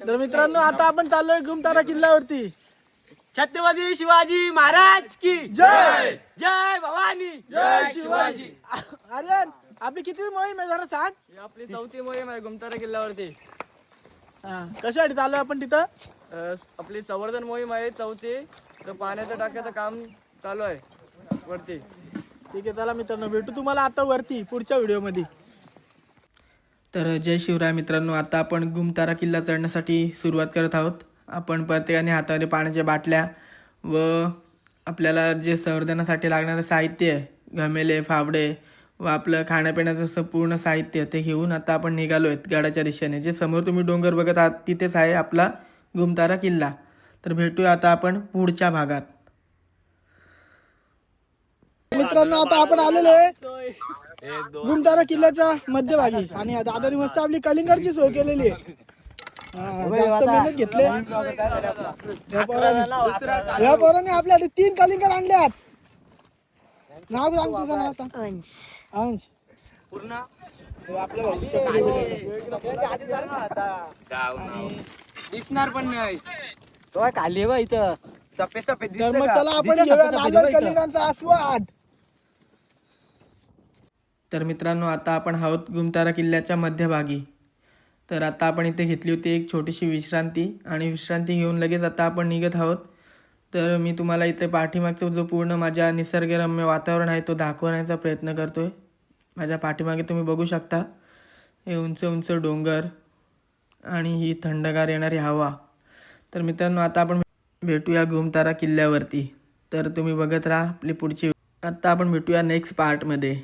तर मित्रांनो आता आपण चाललोय घुमतारा किल्ल्यावरती. छत्रपती शिवाजी महाराज की जय. जय भवानी. जय शिवाजी. आर्यन आपली किती मोहीम आहे जरा सांग. आपली 4थी मोहीम आहे घुमतारा किल्ल्यावरती. कशासाठी चाललोय आपण तिथं. आपली संवर्धन मोहीम आहे 4थी. तर पाण्याच्या टाक्याचं काम चालू आहे वरती. ठीक आहे चला मित्रांनो भेटू तुम्हाला आता वरती पुढच्या व्हिडिओ मध्ये. तर जय शिवराय मित्रांनो, आता आपण घुमतारा किल्ला चढण्यासाठी सुरुवात करत आहोत. आपण प्रत्येकाने हातामध्ये पाण्याच्या बाटल्या व आपल्याला जे संवर्धनासाठी लागणारं साहित्य आहे, घमेले फावडे व आपलं खाण्यापिण्याचं असं पूर्ण साहित्य ते घेऊन आता आपण निघालो आहेत गडाच्या दिशेने. जे समोर तुम्ही डोंगर बघत आहात तिथेच आहे आपला घुमतारा किल्ला. तर भेटूया आता आपण पुढच्या भागात. मित्रांनो आता आपण आलेलो आहे घुमतारा किल्ल्याच्या मध्यभागी आणि दादानी मस्त आपली कलिंगडची सोय केलेली आहे. जास्त मेहनत घेतले या पोरांनी आपल्यासाठी 3 कलिंगड आणल्यात. नाव सांग तुझं. नाव सांग. अंश. अंश पूर्ण आपल्या दिसणार पण नाही तो खाली बा इथं सफेद सफेद. तर मग चला आपण घेऊया लाल कलिंगडांचा आस्वाद. तर मित्रांनो आता आपण आहोत घुमतारा किल्ल्याच्या मध्यभागी. तर आता आपण इथे घेतली होती एक छोटीशी विश्रांती आणि विश्रांती घेऊन लगेच आता आपण निघत आहोत. तर मी तुम्हाला इथे पाठीमागचा जो पूर्ण माझ्या निसर्गरम्य वातावरण आहे तो दाखवण्याचा प्रयत्न करतोय. माझ्या पाठीमागे तुम्ही बघू शकता हे उंच उंच डोंगर आणि ही थंडगार येणारी हवा. तर मित्रांनो आता आपण भेटूया घुमतारा किल्ल्यावरती. तर तुम्ही बघत राहा आपली पुढची. आता आपण भेटूया नेक्स्ट पार्टमध्ये.